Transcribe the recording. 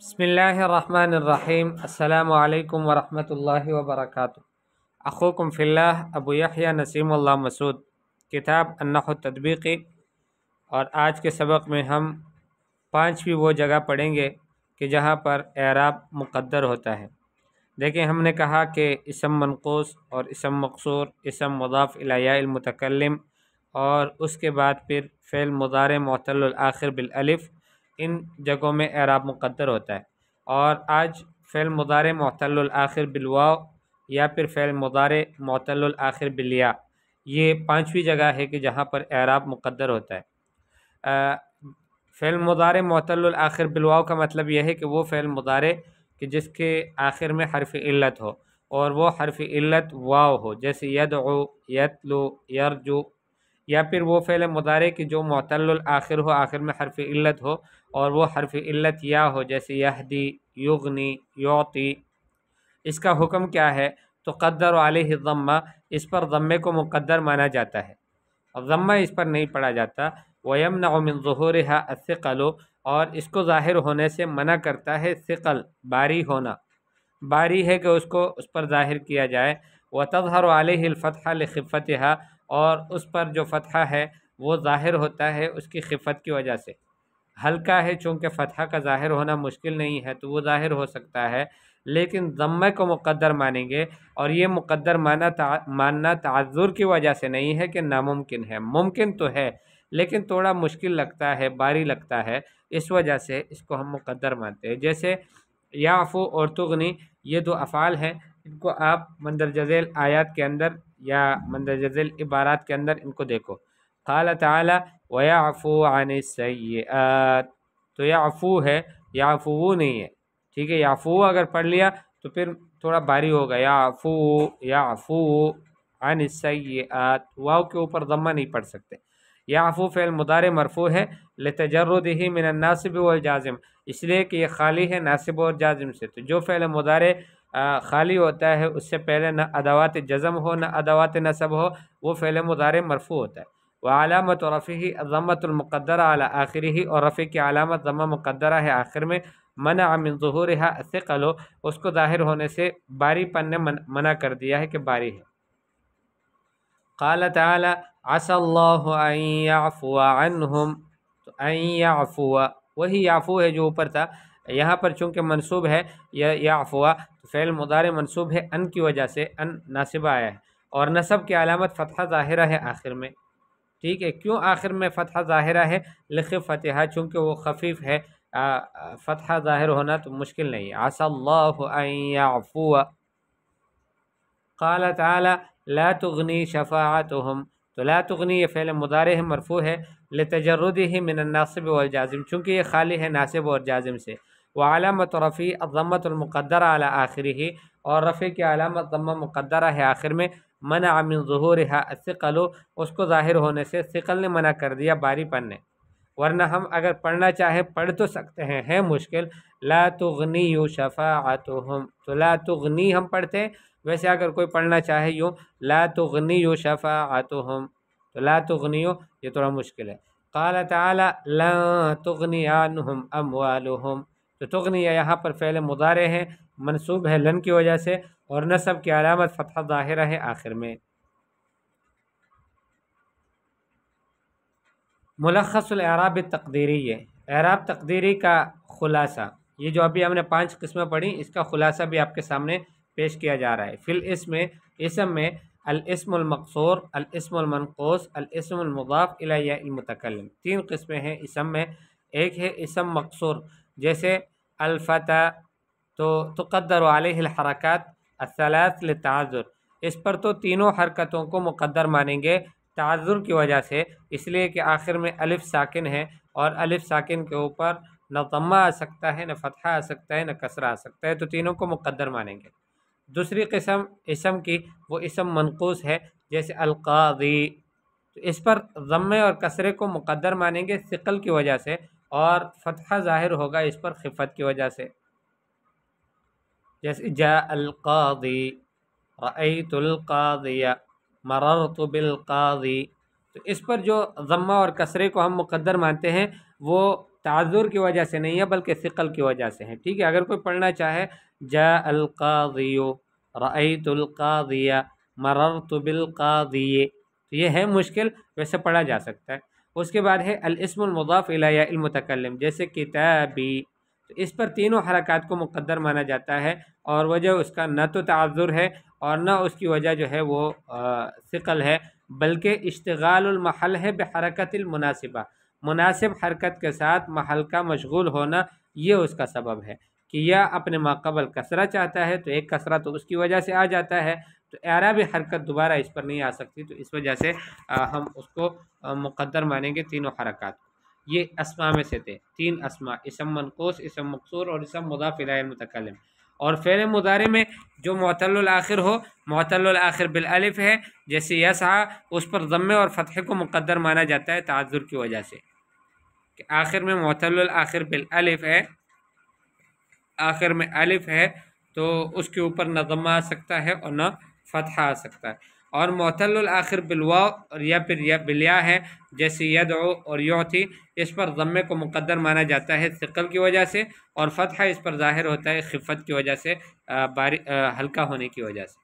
بسم اللہ الرحمن الرحیم السلام علیکم ورحمۃ اللہ وبرکاتہ۔ اخوکم فی اللہ ابو یحییٰ نسیم اللہ مسعود، کتاب النحو التطبیقی، اور آج کے سبق میں ہم پانچویں وہ جگہ پڑھیں گے کہ جہاں پر اعراب مقدر ہوتا ہے۔ دیکھیں، ہم نے کہا کہ اسم منقوص اور اسم مقصور، اسم مضاف الی یاء المتکلم، اور اس کے بعد پھر فعل مضارع معتل الآخر بالالف، ان جگہوں میں اعراب مقدر ہوتا ہے۔ اور آج فعل مضارع معتل الآخر بالواو یا پھر فعل مضارع معتل الآخر بالیاء، یہ پانچویں جگہ ہے کہ جہاں پر اعراب مقدر ہوتا ہے۔ فعل مضارع معتل الآخر بالواو کا مطلب یہ ہے کہ وہ فعل مضارع کہ جس کے آخر میں حرف علت ہو، اور وہ حرف علت واو ہو، جیسے یدعو، یتلو، یرجو، یا پھر وہ فعل مضارع کہ جو معتل الآخر ہو، آخر میں حرف علت ہو، اور وہ حرف علت یا ہو، جیسے یہدی، یغنی، یعطی۔ اس کا حکم کیا ہے؟ تو قدر علیہ الضمہ، اس پر ضمے کو مقدر مانا جاتا ہے، اور ضمہ اس پر نہیں پڑھا جاتا۔ وَيَمْنَعُ مِنْ ظُهُورِهَا الثِّقَلُ، اور اس کو ظاہر ہونے سے منع کرتا ہے ثقل، باری ہونا۔ باری ہے کہ اس کو اس پر ظاہر کیا جائے۔ وَتَظْهَرُ عَلَيْهِ الْفَتْحَةُ لِخِفَّتِهَا، اور اس پر جو فتحہ ہے وہ ظاہر ہوتا ہے اس کی خفت کی وجہ سے۔ ہلکا ہے، چونکہ فتحہ کا ظاہر ہونا مشکل نہیں ہے تو وہ ظاہر ہو سکتا ہے، لیکن ضمے کو مقدر مانیں گے، اور یہ مقدر ماننا تعذر کی وجہ سے نہیں ہے کہ ناممکن ہے، ممکن تو ہے لیکن تھوڑا مشکل لگتا ہے، باری لگتا ہے، اس وجہ سے اس کو ہم مقدر مانتے ہیں۔ جیسے یعفو اور تغنی، یہ دو افعال ہیں، ان کو آپ مندرجہ ذیل آیات کے اندر یا مندرجہ ذیل عبارات کے اندر ان کو دیکھو۔ قال تعالی وَيَعْفُو عَنِ السَّيِّئَاتِ، تو یعفو ہے، یعفو نہیں ہے، ٹھیک ہے۔ یعفو اگر پڑھ لیا تو پھر تھوڑا باری ہوگا، یعفو، یعفو عن السیئات، واو کے اوپر ضمہ نہیں پڑھ سکتے۔ یعفو فعل مضارع مرفوع ہے لتجردہ من الناصب والجازم، اس لیے کہ یہ خالی ہے ناصب اور جازم سے، تو جو فعل مضارع خالی ہوتا ہے اس سے پہلے نہ ادوات جزم ہو نہ ادوات نصب ہو، وہ فعل مضارع مرفوع ہوتا ہے۔ وعلامت رفعہ الضمۃ المقدرہ علی آخرہ، اور رفع کی علامت ضمہ مقدرہ ہے آخر میں۔ منع من ظہورہا الثقل، اس کو ظاہر ہونے سے باری پن نے منع کر دیا ہے کہ باری ہے۔ قال تعالی عسى اللہ ان یعفو عنہم، تو ان یعفو، وہی یعفو ہے جو اوپر تھا، یہاں پر چونکہ منصوب ہے یعفو، تو فعل مضارع منصوب ہے ان کی وجہ سے، ان ناصبہ آیا ہے، اور نصب کی علامت فتحہ ظاہرہ ہے آخر میں، ٹھیک ہے۔ کیوں آخر میں فتحہ ظاہرہ ہے؟ لخفتہا، چونکہ وہ خفیف ہے، فتحہ ظاہر ہونا تو مشکل نہیں ہے۔ عسى اللہ ان یعفو۔ قال تعالی لا تغنی شفاعتهم، تو لا تغنی یہ فعل مضارع ہے، مرفوع ہے لتجردہ من الناصب والجازم، چونکہ یہ خالی ہے ناصب اور جازم سے۔ وعلامت رفعہ الضمۃ المقدرہ علی آخرہ، اور رفع کی علامت ضمہ مقدرہ ہے آخر میں۔ منع من ظہورہا الثقل، اس کو ظاہر ہونے سے ثقل نے منع کر دیا، باری پن نے، ورنہ ہم اگر پڑھنا چاہیں پڑھ تو سکتے ہیں، ہے مشکل۔ لا تغنی شفاعتهم، تو لا تغنی ہم پڑھتے ہیں، ویسے اگر کوئی پڑھنا چاہے یوں لا تغنی شفاعتهم، تو لا تغنی یہ تھوڑا مشکل ہے۔ قال تعالی لا تغنی عنہم اموالهم، تو تغنی یہاں پر فعل مضارع ہے، منصوب ہے لن کی وجہ سے، اور نصب کی علامت فتحہ ظاہرہ ہے آخر میں۔ ملخص الاعراب التقدیری، اعراب تقدیری کا خلاصہ، یہ جو ابھی ہم نے 5 قسمیں پڑھی، اس کا خلاصہ بھی آپ کے سامنے پیش کیا جا رہا ہے۔ فی الاسم، اسم میں الاسم المقصور، الاسم المنقوص، الاسم المضاف الی یاء المتکلم، 3 قسمیں ہیں اسم میں۔ ایک ہے اسم مقصور، جیسے الفتى، تو تقدر علیہ الحرکات الثلاث للتعذر، اس پر تو تینوں حرکتوں کو مقدر مانیں گے تعذر کی وجہ سے، اس لیے کہ آخر میں الف ساکن ہے، اور الف ساکن کے اوپر نہ ضمہ آ سکتا ہے، نہ فتحہ آ سکتا ہے، نہ کسرہ آ سکتا ہے، تو تینوں کو مقدر مانیں گے۔ دوسری قسم اسم کی، وہ اسم منقوص ہے، جیسے القاضی، تو اس پر ضمے اور کسرے کو مقدر مانیں گے ثقل کی وجہ سے، اور فتحہ ظاہر ہوگا اس پر خفت کی وجہ سے، جیسے جاء القاضی، رأیت القاضی، مررت بالقاضی، تو اس پر جو ضمہ اور کسرے کو ہم مقدر مانتے ہیں وہ تعذر کی وجہ سے نہیں ہے بلکہ ثقل کی وجہ سے ہے، ٹھیک ہے۔ اگر کوئی پڑھنا چاہے جاء القاضی، رأیت القاضی، مررت بالقاضی، تو یہ ہے مشکل، ویسے پڑھا جا سکتا ہے۔ اس کے بعد ہے الاسم المضاف الی یا المتکلم، جیسے کتابی، تو اس پر تینوں حرکات کو مقدر مانا جاتا ہے، اور وجہ اس کا نہ تو تعذر ہے اور نہ اس کی وجہ جو ہے وہ ثقل ہے، بلکہ اشتغال المحل ہے بحرکت المناسبہ، مناسب حرکت کے ساتھ محل کا مشغول ہونا، یہ اس کا سبب ہے کہ یا اپنے ماقبل کسرہ چاہتا ہے تو ایک کسرہ تو اس کی وجہ سے آ جاتا ہے، تو اعرابی حرکت دوبارہ اس پر نہیں آ سکتی، تو اس وجہ سے ہم اس کو مقدر مانیں گے تینوں حرکات۔ یہ اسماء میں سے تھے، تین اسماء، اسم منقوص، اسم مقصور اور اسم مضاف الی المتکلم۔ اور فعل مضارع میں جو معتل الاخر ہو، معتل الاخر بالالف ہے، جیسے یسعی، اس پر ضمے اور فتحے کو مقدر مانا جاتا ہے تعذر کی وجہ سے، کہ آخر میں معتل الاخر بالالف ہے، آخر میں الف ہے تو اس کے اوپر نہ ضمہ آ سکتا ہے اور نہ فتحہ آ سکتا ہے۔ اور معتل الاخر بالواو اور یا پھر یا بالیا ہے، جیسے یدعو اور یعطی، اس پر ضمے کو مقدر مانا جاتا ہے ثقل کی وجہ سے، اور فتحہ اس پر ظاہر ہوتا ہے خفت کی وجہ سے، ہلکا ہونے کی وجہ سے۔